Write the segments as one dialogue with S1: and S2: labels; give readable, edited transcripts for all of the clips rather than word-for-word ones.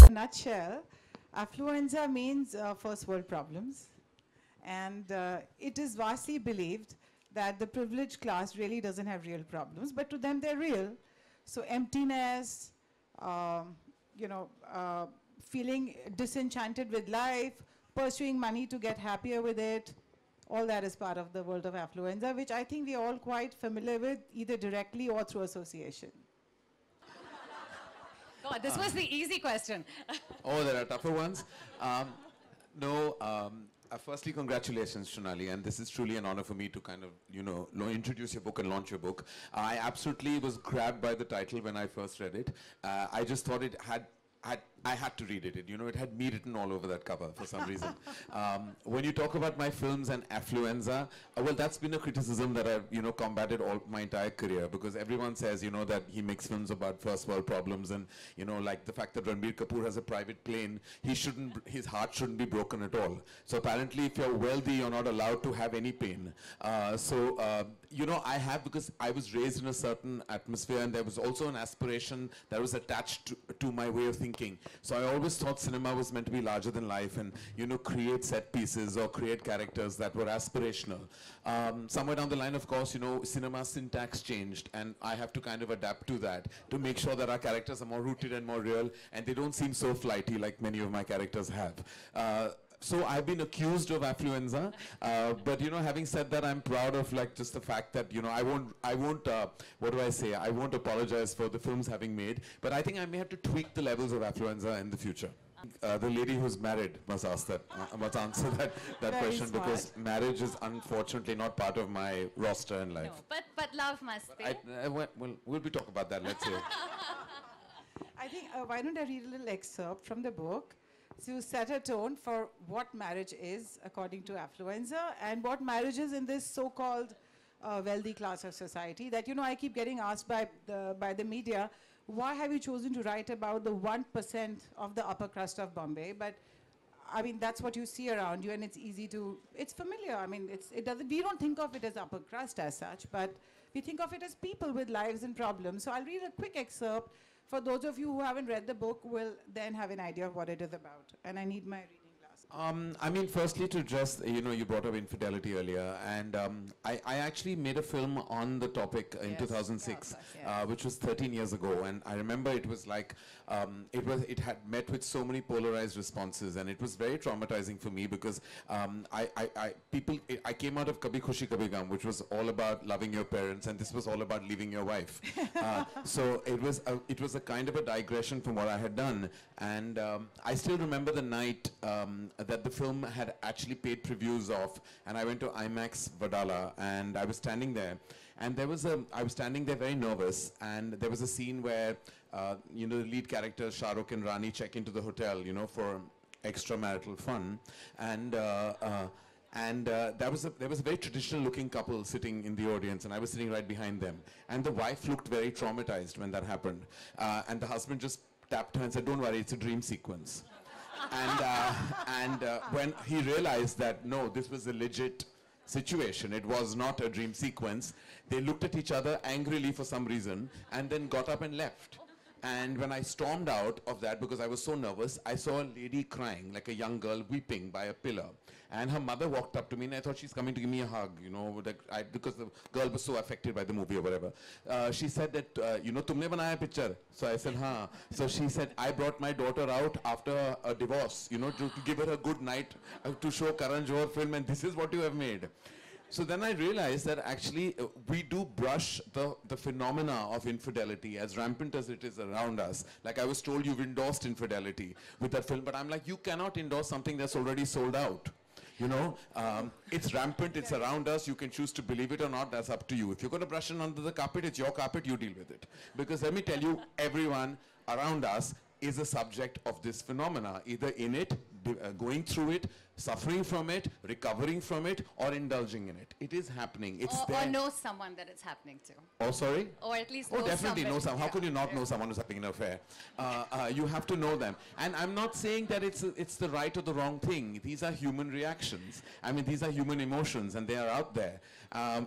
S1: Nutshell, affluenza means first world problems, and it is vastly believed that the privileged class really doesn't have real problems, but to them they're real. So emptiness, um, feeling disenchanted with life, pursuing money to get happier with it, all that is part of the world of affluenza, which I think we're all quite familiar with, either directly or through association.
S2: God, this was the easy question.
S3: Oh, there are tougher ones. No, firstly, congratulations, Shunali, and this is truly an honor for me to kind of, introduce your book and launch your book. I absolutely was grabbed by the title when I first read it. I just thought I had to read it. It had me written all over that cover for some reason. When you talk about my films and affluenza, well, that's been a criticism that I've, combated all my entire career, because everyone says, that he makes films about first world problems, and, like the fact that Ranbir Kapoor has a private plane, his heart shouldn't be broken at all. So apparently, if you're wealthy, you're not allowed to have any pain. I have, because I was raised in a certain atmosphere, and there was also an aspiration that was attached to my way of thinking. So I always thought cinema was meant to be larger than life and, create set pieces or create characters that were aspirational. Somewhere down the line, of course, cinema syntax changed, and I have to kind of adapt to that to make sure that our characters are more rooted and more real, and they don't seem so flighty like many of my characters have. So I've been accused of affluenza, but having said that, I'm proud of just the fact that I won't what do I say? I won't apologize for the films having made, but I think I may have to tweak the levels of affluenza in the future. The lady who's married must answer that question,
S2: smart.
S3: because marriage is unfortunately not part of my roster in life.
S2: No, but love must be.
S3: We'll be talking about that. Let's see.
S1: I think, why don't I read a little excerpt from the book to set a tone for what marriage is according to affluenza, and what marriage is in this so-called wealthy class of society that, I keep getting asked by the media, why have you chosen to write about the 1% of the upper crust of Bombay? But I mean, that's what you see around you, and it's easy to, it's familiar. I mean, we don't think of it as upper crust as such, but we think of it as people with lives and problems. So I'll read a quick excerpt. For those of you who haven't read the book, will then have an idea of what it is about. And I need my reading glasses.
S3: I mean, firstly, to just, you brought up infidelity earlier, and I actually made a film on the topic in 2006, which was 13 years ago, and I remember it was like, it had met with so many polarized responses, and it was very traumatizing for me, because I came out of Kabhi Khushi Kabhi Gum, which was all about loving your parents, and this was all about leaving your wife. So it was a kind of a digression from what I had done, and I still remember the night that the film had actually paid previews of, and I went to IMAX Vadala, and I was standing there, and I was standing there very nervous, and there was a scene where the lead characters Shah Rukh and Rani check into the hotel, for extramarital fun, and there was a very traditional looking couple sitting in the audience, and I was sitting right behind them, and the wife looked very traumatized when that happened, and the husband just tapped her and said, "Don't worry, it's a dream sequence." And when he realized that, no, this was a legit situation, it was not a dream sequence, they looked at each other angrily for some reason, and then got up and left. And when I stormed out of that, because I was so nervous, I saw a lady crying, like a young girl weeping by a pillar. And her mother walked up to me, and I thought she's coming to give me a hug, because the girl was so affected by the movie or whatever. She said that, tumne banaya picture? So I said, haan. So she said, I brought my daughter out after a divorce, to give her a good night, to show Karan Johar film, and this is what you have made. So then I realized that actually we do brush the phenomena of infidelity as rampant as it is around us. Like I was told, you've endorsed infidelity with that film, but I'm like, you cannot endorse something that's already sold out. It's rampant, it's around us, you can choose to believe it or not, that's up to you. If you're going to brush it under the carpet, it's your carpet, you deal with it. Because let me tell you, everyone around us is a subject of this phenomena, either in it, going through it, suffering from it, recovering from it, or indulging in it. It is happening. It's
S2: Or
S3: there.
S2: know someone that it's happening to.
S3: Oh, sorry?
S2: Or at least
S3: Oh,
S2: know
S3: definitely know
S2: somebody.
S3: someone. How
S2: Yeah.
S3: could you not know someone who's having an affair? You have to know them. And I'm not saying that it's the right or the wrong thing. These are human reactions. I mean, these are human emotions, and they are out there.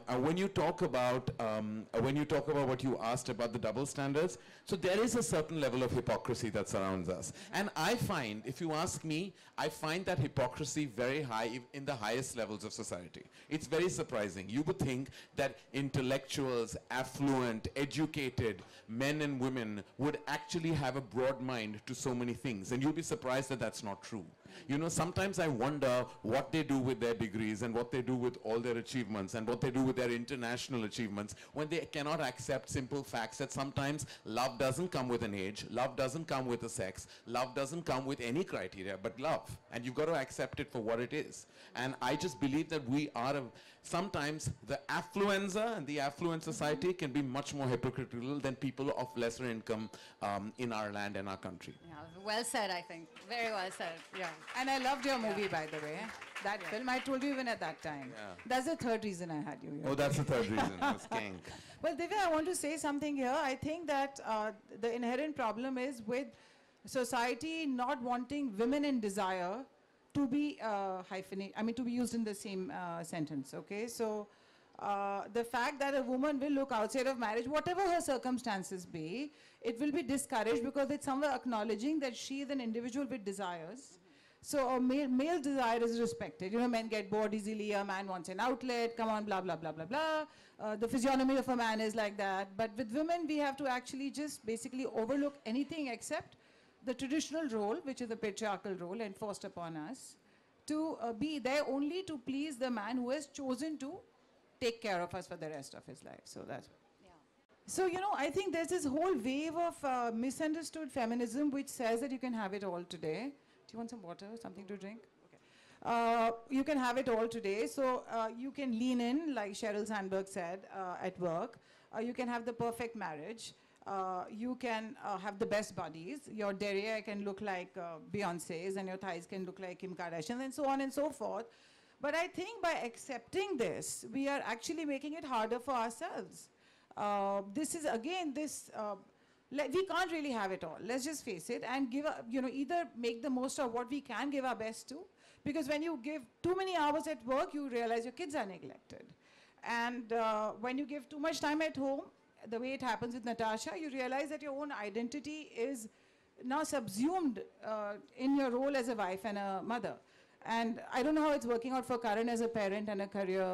S3: When you talk about what you asked about the double standards, so there is a certain level of hypocrisy that surrounds us. And I find, if you ask me, I find that hypocrisy very high in the highest levels of society. It's very surprising. You would think that intellectuals, affluent, educated men and women would actually have a broad mind to so many things. And you'll be surprised that that's not true. You know, sometimes I wonder what they do with their degrees and what they do with all their achievements and what they do with their international achievements when they cannot accept simple facts that sometimes love doesn't come with an age, love doesn't come with a sex, love doesn't come with any criteria but love. And you've got to accept it for what it is. And I just believe that we are, sometimes the affluenza and the affluent society can be much more hypocritical than people of lesser income in our land and our country.
S2: Yeah, well said, I think. Very well said. Yeah.
S1: And I loved your movie, by the way. That film, I told you even at that time.
S3: Yeah.
S1: That's the third reason I had you here.
S3: Oh, that's the third reason. It was skank.
S1: Well, Divya, I want to say something here. I think that the inherent problem is with society not wanting women in desire to be to be used in the same sentence, okay? So the fact that a woman will look outside of marriage, whatever her circumstances be, it will be discouraged because it's somewhere acknowledging that she is an individual with desires. So a male desire is respected. You know, men get bored easily, a man wants an outlet, come on, blah, blah, blah, blah, blah. The physiognomy of a man is like that. But with women, we have to actually just basically overlook anything except the traditional role, which is the patriarchal role enforced upon us, to be there only to please the man who has chosen to take care of us for the rest of his life. So that's... So, you know, I think there's this whole wave of misunderstood feminism which says that you can have it all today. Do you want some water, something to drink? Okay. You can have it all today. So you can lean in, like Sheryl Sandberg said, at work. You can have the perfect marriage. You can have the best bodies. Your derriere can look like Beyonce's and your thighs can look like Kim Kardashian and so on and so forth. But I think by accepting this, we are actually making it harder for ourselves. This is, again, we can't really have it all. Let's just face it and give, either make the most of what we can give our best to. Because when you give too many hours at work, you realize your kids are neglected. And when you give too much time at home, the way it happens with Natasha, you realize that your own identity is now subsumed in your role as a wife and a mother. And I don't know how it's working out for Karan as a parent and a career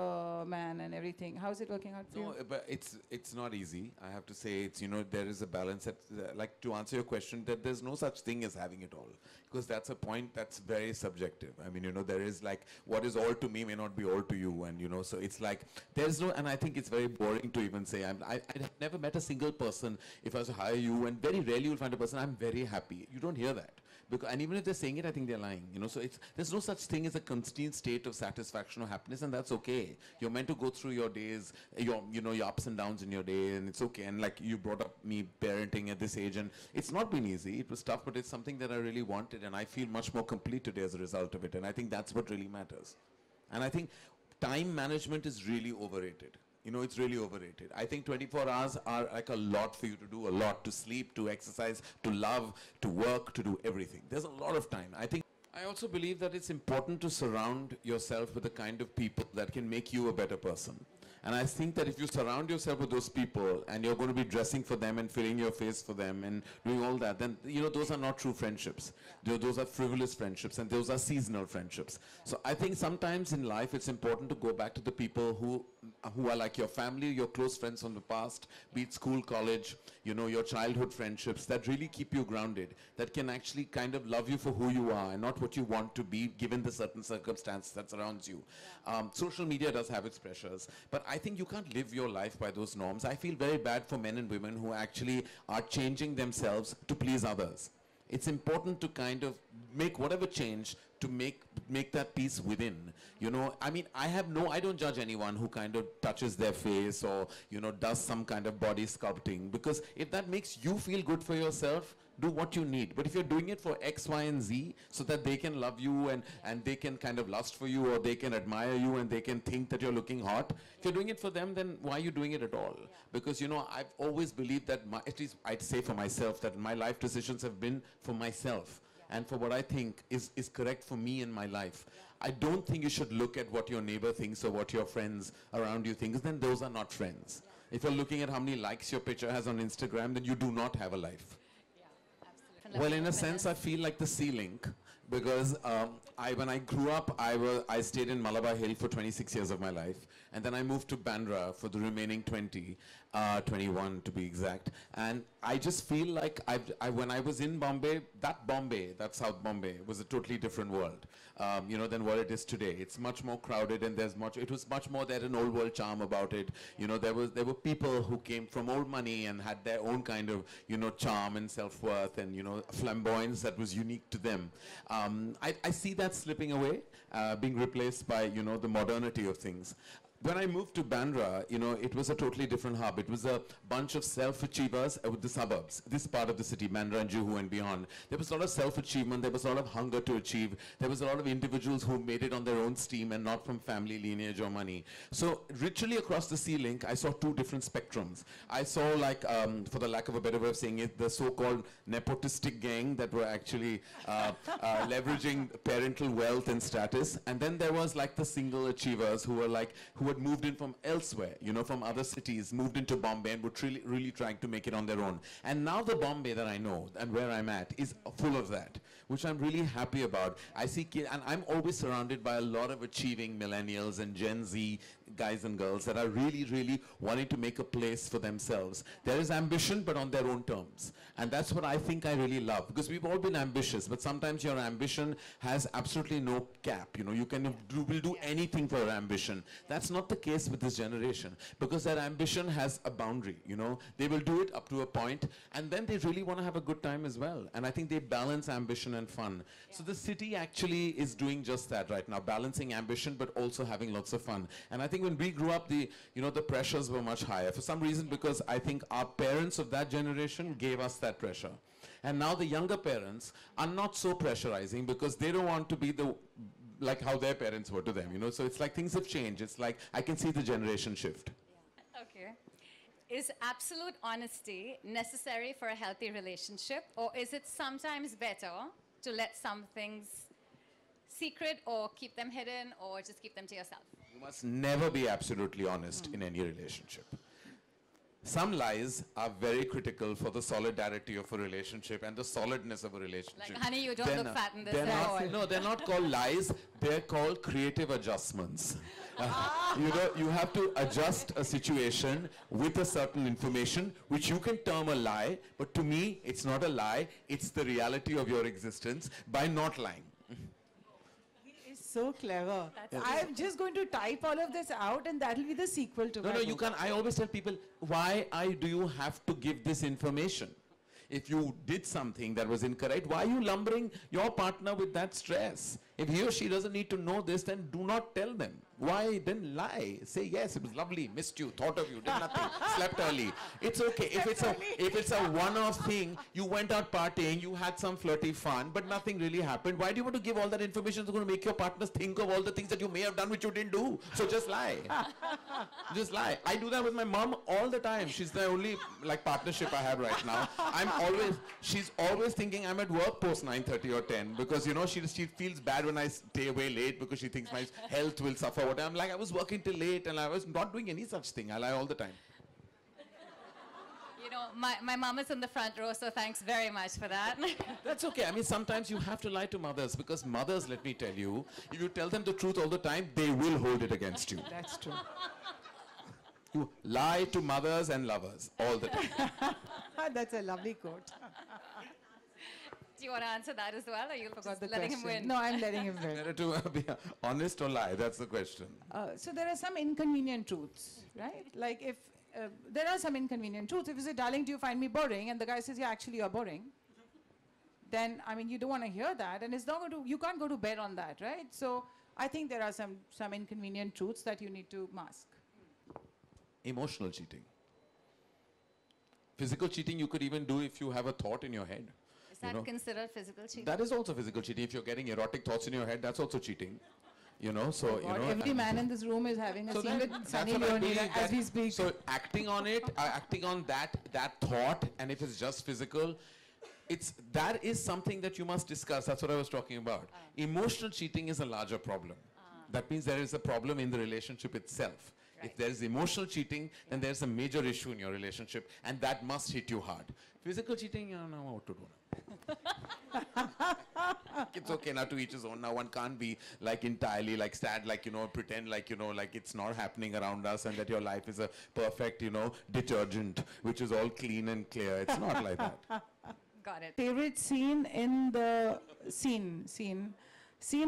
S1: man and everything. How is it working out for you?
S3: No, but it's not easy. I have to say, there is a balance. That, like, to answer your question, that there's no such thing as having it all. Because that's a point that's very subjective. I mean, there is like, what is all to me may not be all to you. And, so it's like, there's no, and I think it's very boring to even say, I've never met a single person, if I was to hire you, and very rarely you'll find a person, I'm very happy. You don't hear that. And even if they're saying it, I think they're lying. So there's no such thing as a constant state of satisfaction or happiness, and that's okay. You're meant to go through your days, your ups and downs in your day, and it's okay. And like you brought up me parenting at this age, and it's not been easy. It was tough, but it's something that I really wanted, and I feel much more complete today as a result of it. And I think that's what really matters. And I think time management is really overrated. It's really overrated. I think 24 hours are like a lot for you to do, a lot to sleep, to exercise, to love, to work, to do everything. There's a lot of time. I also believe that it's important to surround yourself with the kind of people that can make you a better person. And I think that if you surround yourself with those people and you're going to be dressing for them and filling your face for them and doing all that, then, those are not true friendships. Those are frivolous friendships and those are seasonal friendships. So I think sometimes in life it's important to go back to the people who are like your family, your close friends from the past, be it school, college, your childhood friendships that really keep you grounded, that can actually kind of love you for who you are and not what you want to be given the certain circumstance that surrounds you. Social media does have its pressures, but I think you can't live your life by those norms. I feel very bad for men and women who actually are changing themselves to please others. It's important to kind of make whatever change to make that peace within. I don't judge anyone who kind of touches their face or, does some kind of body sculpting, because if that makes you feel good for yourself, do what you need. But if you're doing it for X, Y, and Z so that they can love you and they can kind of lust for you, or they can admire you and they can think that you're looking hot, if you're doing it for them, then why are you doing it at all? Because, you know, I've always believed that, at least I'd say for myself, that my life decisions have been for myself and for what I think is correct for me in my life. I don't think you should look at what your neighbor thinks or what your friends around you think, because then those are not friends. If you're looking at how many likes your picture has on Instagram, then you do not have a life.
S2: Absolutely.
S3: Well, in a sense, I feel like the sea link, because when I grew up, I stayed in Malabar Hill for 26 years of my life, and then I moved to Bandra for the remaining 21 to be exact. And I just feel like when I was in Bombay, that South Bombay, was a totally different world, you know, than what it is today. It's much more crowded, and it was much more, there an old world charm about it. You know, there were people who came from old money and had their own kind of, you know, charm and self-worth and, you know, flamboyance that was unique to them. I see that slipping away, being replaced by, you know, the modernity of things. When I moved to Bandra, you know, it was a totally different hub. It was a bunch of self-achievers with the suburbs, this part of the city, Bandra and Juhu and beyond. There was a lot of self-achievement. There was a lot of hunger to achieve. There was a lot of individuals who made it on their own steam and not from family lineage or money. So literally across the sea link, I saw two different spectrums. I saw, like, for the lack of a better way of saying it, the so-called nepotistic gang that were actually leveraging parental wealth and status. And then there was like the single achievers who had moved in from elsewhere, you know, from other cities, moved into Bombay and were really trying to make it on their own. And now the Bombay that I know and where I'm at is full of that, which I'm really happy about. I see kids, and I'm always surrounded by a lot of achieving millennials and Gen Z guys and girls that are really wanting to make a place for themselves. There is ambition, but on their own terms. And that's what I think I really love, because we've all been ambitious, but sometimes your ambition has absolutely no cap. You know, you will do anything for your ambition. That's not the case with this generation, because their ambition has a boundary, you know. They will do it up to a point, and then they really want to have a good time as well. And I think they balance ambition and fun. So the city actually is doing just that right now, balancing ambition, but also having lots of fun. And I think when we grew up, the pressures were much higher. For some reason, because I think our parents of that generation gave us that pressure. And now the younger parents are not so pressurizing, because they don't want to be like how their parents were to them, you know. So it's like things have changed. It's like I can see the generation shift.
S2: Okay. Is absolute honesty necessary for a healthy relationship, or is it sometimes better to let some things secret or keep them hidden or just keep them to yourself?
S3: You must never be absolutely honest in any relationship. Some lies are very critical for the solidarity of a relationship and the solidness of a relationship.
S2: Like, honey, you don't look fat in this hair oil.
S3: No, they're not called lies. They're called creative adjustments. You know, you have to adjust a situation with a certain information, which you can term a lie, but to me, it's not a lie. It's the reality of your existence by not lying.
S1: So clever. I'm just going to type all of this out, and that'll be the sequel to my
S3: No,
S1: book.
S3: you can't. I always tell people, why do you have to give this information? If you did something that was incorrect, why are you lumbering your partner with that stress? If he or she doesn't need to know this, then do not tell them. Why then lie? Say, yes, it was lovely, missed you, thought of you, did nothing, slept early. It's okay. If it's a one-off thing, you went out partying, you had some flirty fun, but nothing really happened. Why do you want to give all that information that's going to make your partners think of all the things that you may have done which you didn't do? So just lie. Just lie. I do that with my mom all the time. She's the only partnership I have right now. She's always thinking I'm at work post 9:30 or 10, because, you know, she feels bad when I stay away late because she thinks my health will suffer. I'm like, I was working till late and I was not doing any such thing. I lie all the time.
S2: You know, my mom is in the front row, so thanks very much for that.
S3: That's okay. I mean, sometimes you have to lie to mothers, because mothers, let me tell you, if you tell them the truth all the time, they will hold it against you.
S1: That's true.
S3: You lie to mothers and lovers all the time.
S1: That's a lovely quote.
S2: Do you want to answer that as well, or you're
S1: Forgot
S2: just
S1: the
S2: letting
S1: question.
S2: him win?
S1: No, I'm letting him win.
S3: Better to be honest or lie, that's the question.
S1: So there are some inconvenient truths, right? Like if there are some inconvenient truths. If you say, darling, do you find me boring? And the guy says, yeah, actually you're boring. Then, I mean, you don't want to hear that. And it's not going to, you can't go to bed on that, right? So I think there are some inconvenient truths that you need to mask.
S3: Emotional cheating. Physical cheating you could even do if you have a thought in your head.
S2: that considered physical cheating?
S3: That is also physical cheating. If you're getting erotic thoughts in your head, that's also cheating. You know, so, you know.
S1: Every man in this room is having a
S3: So
S1: scene
S3: that-
S1: with
S3: that's
S1: Sunny
S3: what I
S1: Leone
S3: believe,
S1: as
S3: that-
S1: we speak.
S3: So acting on it, acting on that thought, and if it's just physical, that is something that you must discuss. That's what I was talking about. Emotional cheating is a larger problem. That means there is a problem in the relationship itself.
S2: Right.
S3: If there is emotional cheating, then there's a major issue in your relationship, and that must hit you hard. Physical cheating, you don't know what to do. It's okay, now to each his own. Now one can't be like entirely like sad, like, you know, pretend like, you know, like it's not happening around us and that your life is a perfect, you know, detergent, which is all clean and clear. It's not like that.
S2: Got it.
S1: Favorite scene in the scene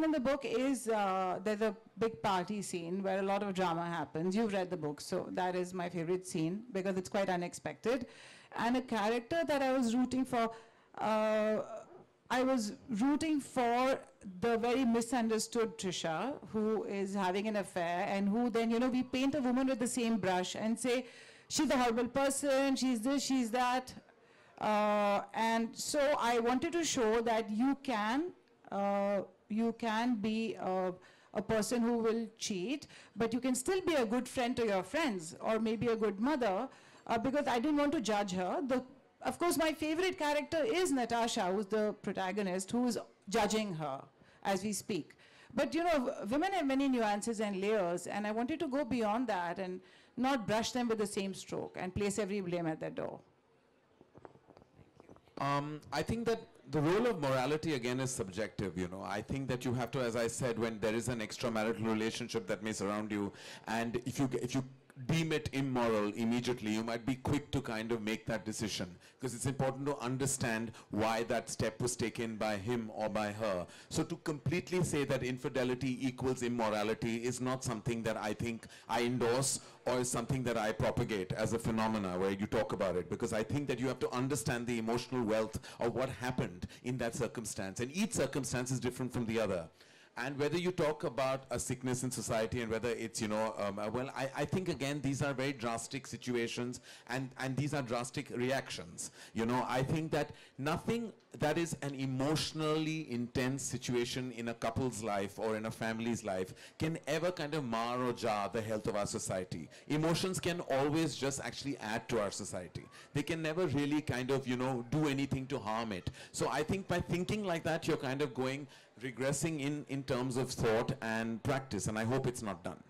S1: in the book is there's a big party scene where a lot of drama happens. You've read the book, so that is my favorite scene because it's quite unexpected. And a character that I was rooting for, I was rooting for the very misunderstood Trisha, who is having an affair and who then, you know, we paint a woman with the same brush and say, she's a horrible person, she's this, she's that. And so I wanted to show that you can be a person who will cheat, but you can still be a good friend to your friends or maybe a good mother, because I didn't want to judge her. Of course, my favorite character is Natasha, who's the protagonist, who is judging her as we speak. But, you know, women have many nuances and layers, and I wanted to go beyond that and not brush them with the same stroke and place every blame at their door.
S3: I think that the role of morality again is subjective, you know. I think that you have to, as I said, when there is an extramarital relationship that may surround you, and if you deem it immoral immediately, you might be quick to kind of make that decision, because it's important to understand why that step was taken by him or by her. So to completely say that infidelity equals immorality is not something that I think I endorse or is something that I propagate as a phenomena where you talk about it, because I think that you have to understand the emotional wealth of what happened in that circumstance, and each circumstance is different from the other. And whether you talk about a sickness in society and whether it's, you know, well, I think, again, these are very drastic situations and these are drastic reactions. You know, I think that nothing that is an emotionally intense situation in a couple's life or in a family's life can ever kind of mar or jar the health of our society. Emotions can always just actually add to our society. They can never really kind of, you know, do anything to harm it. So I think by thinking like that, you're kind of regressing in terms of thought and practice, and I hope it's not done.